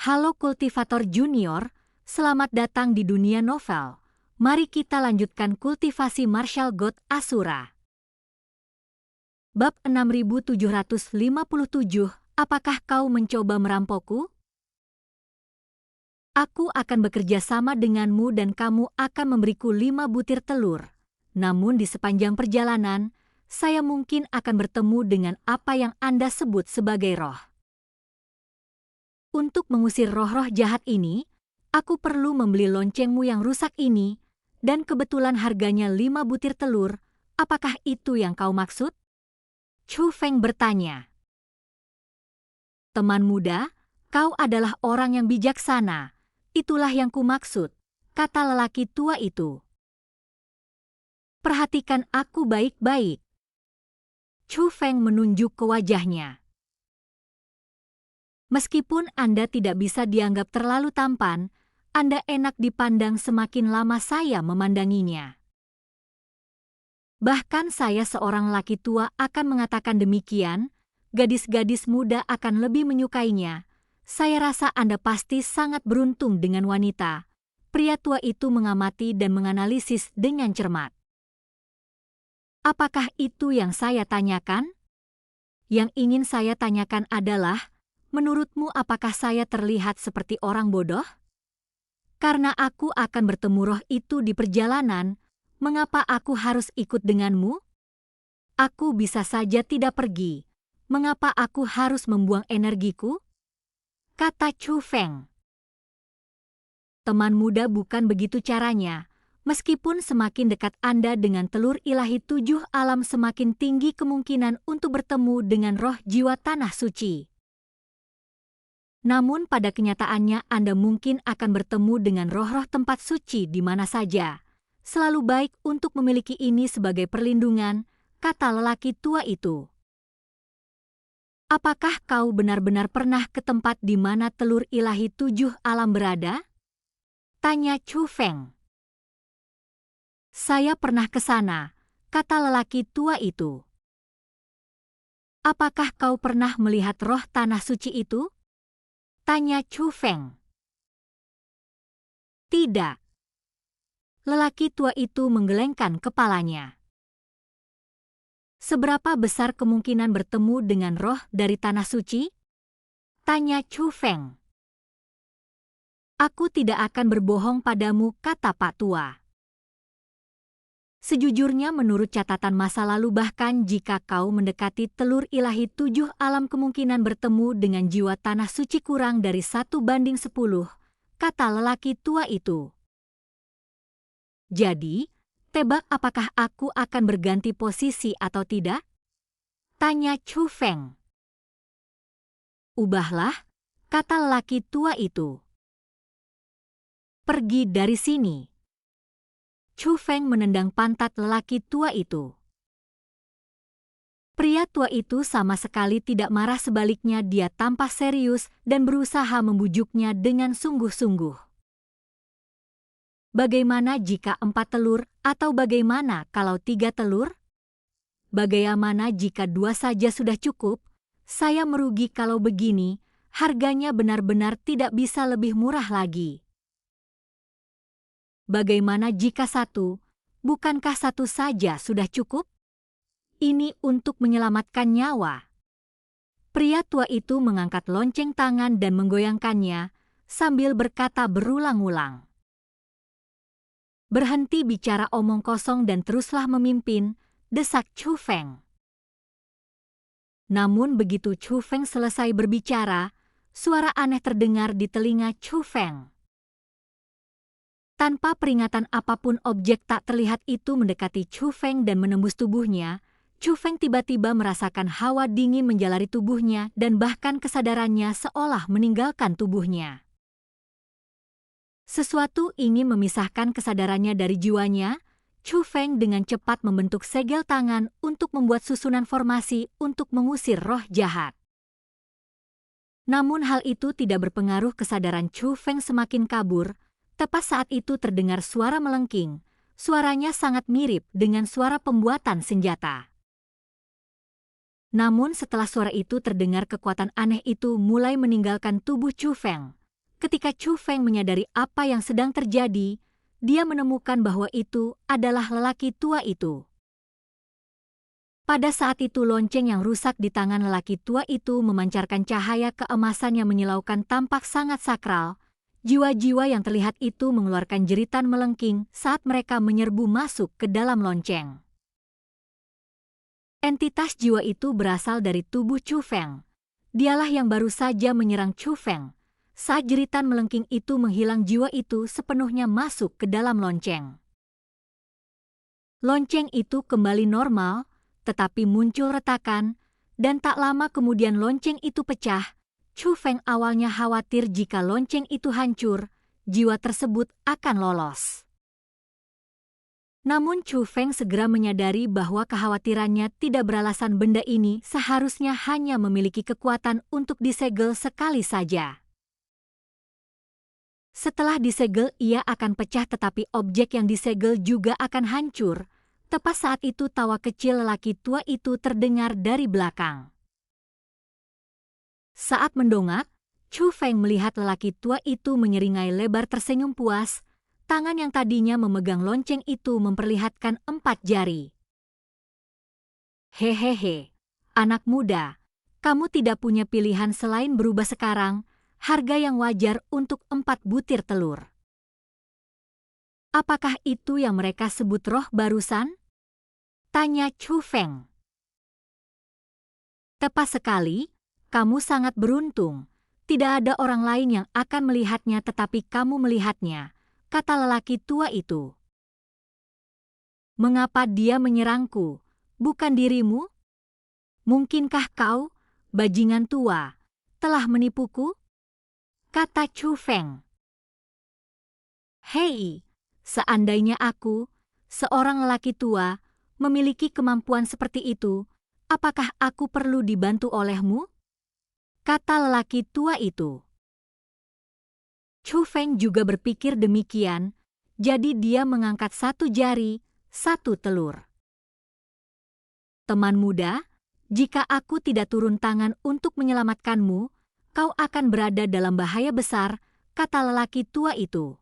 Halo kultivator junior, selamat datang di dunia novel. Mari kita lanjutkan kultivasi Martial God Asura. Bab 6757, apakah kau mencoba merampokku? Aku akan bekerja sama denganmu dan kamu akan memberiku 5 butir telur. Namun di sepanjang perjalanan, saya mungkin akan bertemu dengan apa yang Anda sebut sebagai roh. Untuk mengusir roh-roh jahat ini, aku perlu membeli loncengmu yang rusak ini, dan kebetulan harganya 5 butir telur. Apakah itu yang kau maksud? Chu Feng bertanya. Teman muda, kau adalah orang yang bijaksana. Itulah yang kumaksud, kata lelaki tua itu. Perhatikan aku baik-baik. Chu Feng menunjuk ke wajahnya. Meskipun Anda tidak bisa dianggap terlalu tampan, Anda enak dipandang semakin lama saya memandanginya. Bahkan saya seorang laki tua akan mengatakan demikian, gadis-gadis muda akan lebih menyukainya. Saya rasa Anda pasti sangat beruntung dengan wanita. Pria tua itu mengamati dan menganalisis dengan cermat. Apakah itu yang saya tanyakan? Yang ingin saya tanyakan adalah, menurutmu apakah saya terlihat seperti orang bodoh? Karena aku akan bertemu roh itu di perjalanan, mengapa aku harus ikut denganmu? Aku bisa saja tidak pergi. Mengapa aku harus membuang energiku? Kata Chu Feng. Teman muda, bukan begitu caranya. Meskipun semakin dekat Anda dengan telur ilahi 7 alam, semakin tinggi kemungkinan untuk bertemu dengan roh jiwa tanah suci. Namun pada kenyataannya Anda mungkin akan bertemu dengan roh-roh tempat suci di mana saja. Selalu baik untuk memiliki ini sebagai perlindungan, kata lelaki tua itu. Apakah kau benar-benar pernah ke tempat di mana telur ilahi 7 alam berada? Tanya Chu Feng. Saya pernah ke sana, kata lelaki tua itu. Apakah kau pernah melihat roh tanah suci itu? Tanya Chu Feng. Tidak. Lelaki tua itu menggelengkan kepalanya. Seberapa besar kemungkinan bertemu dengan roh dari tanah suci? Tanya Chu Feng. Aku tidak akan berbohong padamu, kata Pak Tua. Sejujurnya menurut catatan masa lalu, bahkan jika kau mendekati telur ilahi 7 alam, kemungkinan bertemu dengan jiwa tanah suci kurang dari 1:10, kata lelaki tua itu. Jadi, tebak apakah aku akan berganti posisi atau tidak? Tanya Chu Feng. Ubahlah, kata lelaki tua itu. Pergi dari sini. Chu Feng menendang pantat lelaki tua itu. Pria tua itu sama sekali tidak marah, sebaliknya dia tampak serius dan berusaha membujuknya dengan sungguh-sungguh. Bagaimana jika 4 telur, atau bagaimana kalau 3 telur? Bagaimana jika 2 saja sudah cukup? Saya merugi kalau begini, harganya benar-benar tidak bisa lebih murah lagi. Bagaimana jika 1? Bukankah 1 saja sudah cukup? Ini untuk menyelamatkan nyawa. Pria tua itu mengangkat lonceng tangan dan menggoyangkannya, sambil berkata berulang-ulang. Berhenti bicara omong kosong dan teruslah memimpin, desak Chu Feng. Namun begitu Chu Feng selesai berbicara, suara aneh terdengar di telinga Chu Feng. Tanpa peringatan apapun, objek tak terlihat itu mendekati Chu Feng dan menembus tubuhnya. Chu Feng tiba-tiba merasakan hawa dingin menjalari tubuhnya dan bahkan kesadarannya seolah meninggalkan tubuhnya. Sesuatu ingin memisahkan kesadarannya dari jiwanya. Chu Feng dengan cepat membentuk segel tangan untuk membuat susunan formasi untuk mengusir roh jahat. Namun hal itu tidak berpengaruh, kesadaran Chu Feng semakin kabur. Tepat saat itu terdengar suara melengking. Suaranya sangat mirip dengan suara pembuatan senjata. Namun setelah suara itu terdengar, kekuatan aneh itu mulai meninggalkan tubuh Chu Feng. Ketika Chu Feng menyadari apa yang sedang terjadi, dia menemukan bahwa itu adalah lelaki tua itu. Pada saat itu lonceng yang rusak di tangan lelaki tua itu memancarkan cahaya keemasan yang menyilaukan tampak sangat sakral. Jiwa-jiwa yang terlihat itu mengeluarkan jeritan melengking saat mereka menyerbu masuk ke dalam lonceng. Entitas jiwa itu berasal dari tubuh Chu Feng. Dialah yang baru saja menyerang Chu Feng. Saat jeritan melengking itu menghilang, jiwa itu sepenuhnya masuk ke dalam lonceng. Lonceng itu kembali normal, tetapi muncul retakan, dan tak lama kemudian lonceng itu pecah. Chu Feng awalnya khawatir jika lonceng itu hancur, jiwa tersebut akan lolos. Namun Chu Feng segera menyadari bahwa kekhawatirannya tidak beralasan. Benda ini seharusnya hanya memiliki kekuatan untuk disegel sekali saja. Setelah disegel ia akan pecah, tetapi objek yang disegel juga akan hancur. Tepat saat itu tawa kecil lelaki tua itu terdengar dari belakang. Saat mendongak, Chu Feng melihat lelaki tua itu menyeringai lebar tersenyum puas. Tangan yang tadinya memegang lonceng itu memperlihatkan 4 jari. Hehehe, anak muda, kamu tidak punya pilihan selain berubah sekarang. Harga yang wajar untuk 4 butir telur. Apakah itu yang mereka sebut roh barusan? Tanya Chu Feng. Tepat sekali, kamu sangat beruntung. Tidak ada orang lain yang akan melihatnya, tetapi kamu melihatnya, kata lelaki tua itu. Mengapa dia menyerangku, bukan dirimu? Mungkinkah kau, bajingan tua, telah menipuku? Kata Chu Feng. Hei, seandainya aku, seorang lelaki tua, memiliki kemampuan seperti itu, apakah aku perlu dibantu olehmu? Kata lelaki tua itu. Chu Feng juga berpikir demikian, jadi dia mengangkat 1 jari, 1 telur. Teman muda, jika aku tidak turun tangan untuk menyelamatkanmu, kau akan berada dalam bahaya besar, kata lelaki tua itu.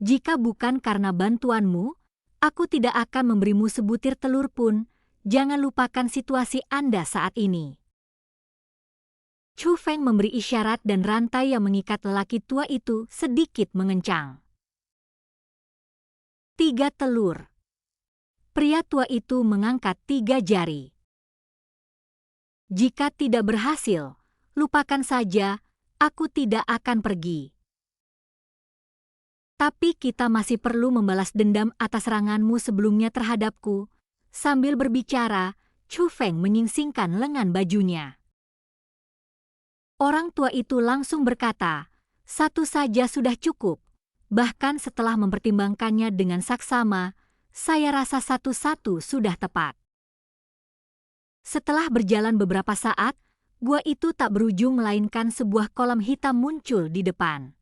Jika bukan karena bantuanmu, aku tidak akan memberimu sebutir telur pun. Jangan lupakan situasi Anda saat ini. Chu Feng memberi isyarat dan rantai yang mengikat lelaki tua itu sedikit mengencang. 3 telur. Pria tua itu mengangkat 3 jari. Jika tidak berhasil, lupakan saja, aku tidak akan pergi. Tapi kita masih perlu membalas dendam atas seranganmu sebelumnya terhadapku. Sambil berbicara, Chu Feng menyingsingkan lengan bajunya. Orang tua itu langsung berkata, 1 saja sudah cukup. Bahkan setelah mempertimbangkannya dengan saksama, saya rasa 1 sudah tepat. Setelah berjalan beberapa saat, gua itu tak berujung melainkan sebuah kolam hitam muncul di depan.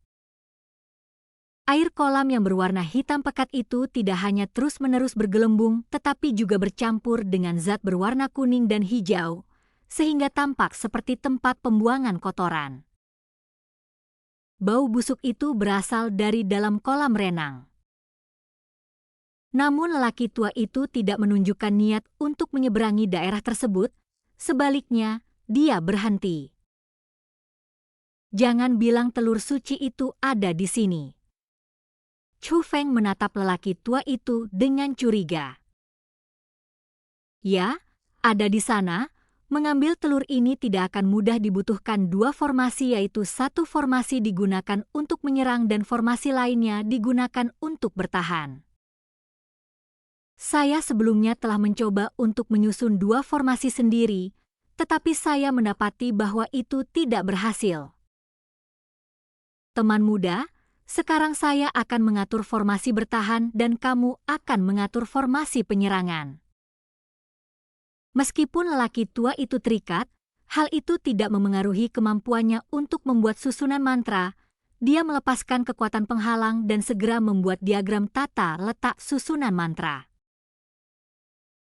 Air kolam yang berwarna hitam pekat itu tidak hanya terus-menerus bergelembung, tetapi juga bercampur dengan zat berwarna kuning dan hijau, sehingga tampak seperti tempat pembuangan kotoran. Bau busuk itu berasal dari dalam kolam renang. Namun lelaki tua itu tidak menunjukkan niat untuk menyeberangi daerah tersebut, sebaliknya, dia berhenti. Jangan bilang telur suci itu ada di sini. Chu Feng menatap lelaki tua itu dengan curiga. Ya, ada di sana. Mengambil telur ini tidak akan mudah. Dibutuhkan 2 formasi, yaitu 1 formasi digunakan untuk menyerang dan formasi lainnya digunakan untuk bertahan. Saya sebelumnya telah mencoba untuk menyusun 2 formasi sendiri, tetapi saya mendapati bahwa itu tidak berhasil. Teman muda, sekarang saya akan mengatur formasi bertahan dan kamu akan mengatur formasi penyerangan. Meskipun lelaki tua itu terikat, hal itu tidak memengaruhi kemampuannya untuk membuat susunan mantra. Dia melepaskan kekuatan penghalang dan segera membuat diagram tata letak susunan mantra.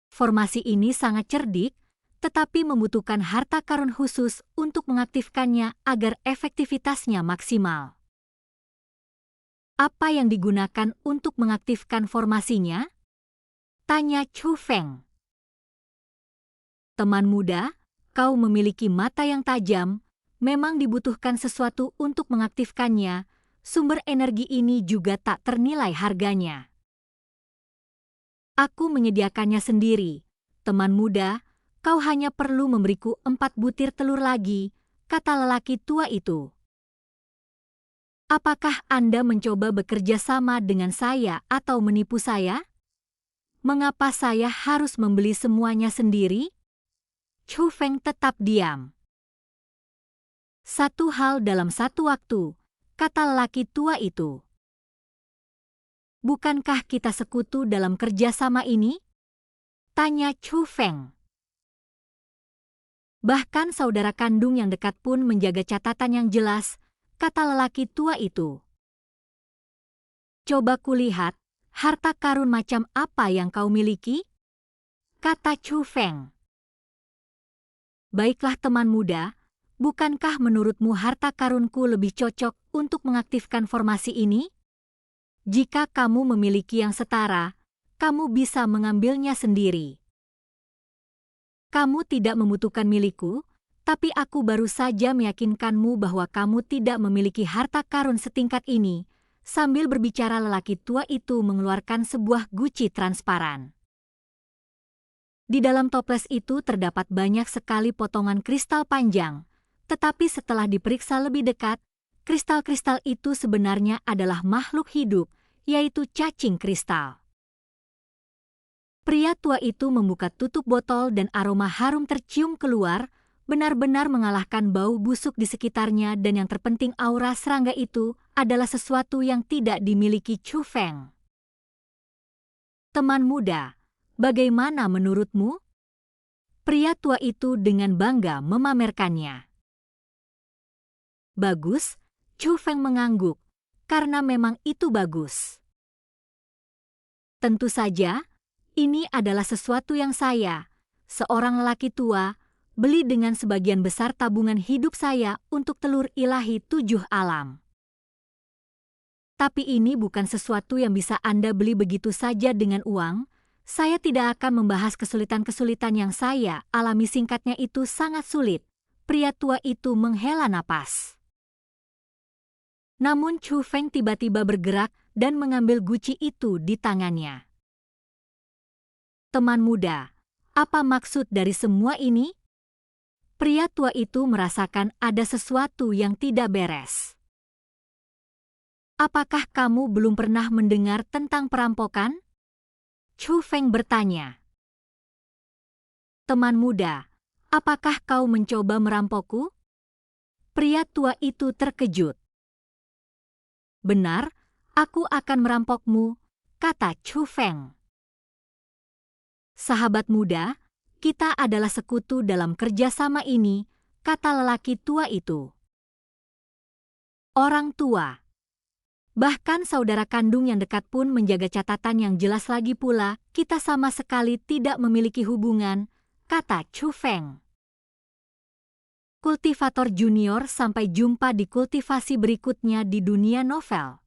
Formasi ini sangat cerdik, tetapi membutuhkan harta karun khusus untuk mengaktifkannya agar efektivitasnya maksimal. Apa yang digunakan untuk mengaktifkan formasinya? Tanya Chu Feng. Teman muda, kau memiliki mata yang tajam, memang dibutuhkan sesuatu untuk mengaktifkannya. Sumber energi ini juga tak ternilai harganya. Aku menyediakannya sendiri. Teman muda, kau hanya perlu memberiku 4 butir telur lagi, kata lelaki tua itu. Apakah Anda mencoba bekerja sama dengan saya atau menipu saya? Mengapa saya harus membeli semuanya sendiri? Chu Feng tetap diam. Satu hal dalam satu waktu, kata lelaki tua itu. Bukankah kita sekutu dalam kerja sama ini? Tanya Chu Feng. Bahkan saudara kandung yang dekat pun menjaga catatan yang jelas, kata lelaki tua itu. Coba kulihat, harta karun macam apa yang kau miliki? Kata Chu Feng. Baiklah teman muda, bukankah menurutmu harta karunku lebih cocok untuk mengaktifkan formasi ini? Jika kamu memiliki yang setara, kamu bisa mengambilnya sendiri. Kamu tidak membutuhkan milikku, tapi aku baru saja meyakinkanmu bahwa kamu tidak memiliki harta karun setingkat ini. Sambil berbicara lelaki tua itu mengeluarkan sebuah guci transparan. Di dalam toples itu terdapat banyak sekali potongan kristal panjang, tetapi setelah diperiksa lebih dekat, kristal-kristal itu sebenarnya adalah makhluk hidup, yaitu cacing kristal. Pria tua itu membuka tutup botol dan aroma harum tercium keluar, benar-benar mengalahkan bau busuk di sekitarnya, dan yang terpenting aura serangga itu adalah sesuatu yang tidak dimiliki Chu Feng. Teman muda, bagaimana menurutmu? Pria tua itu dengan bangga memamerkannya. Bagus, Chu Feng mengangguk, karena memang itu bagus. Tentu saja, ini adalah sesuatu yang saya, seorang lelaki tua, beli dengan sebagian besar tabungan hidup saya untuk telur ilahi 7 alam. Tapi ini bukan sesuatu yang bisa Anda beli begitu saja dengan uang. Saya tidak akan membahas kesulitan-kesulitan yang saya alami, singkatnya itu sangat sulit. Pria tua itu menghela napas. Namun Chu Feng tiba-tiba bergerak dan mengambil guci itu di tangannya. Teman muda, apa maksud dari semua ini? Pria tua itu merasakan ada sesuatu yang tidak beres. Apakah kamu belum pernah mendengar tentang perampokan? Chu Feng bertanya. Teman muda, apakah kau mencoba merampokku? Pria tua itu terkejut. Benar, aku akan merampokmu, kata Chu Feng. Sahabat muda, kita adalah sekutu dalam kerjasama ini, kata lelaki tua itu. Orang tua, bahkan saudara kandung yang dekat pun menjaga catatan yang jelas lagi pula, kita sama sekali tidak memiliki hubungan, kata Chu Feng. Kultivator Junior, sampai jumpa di kultivasi berikutnya di dunia novel.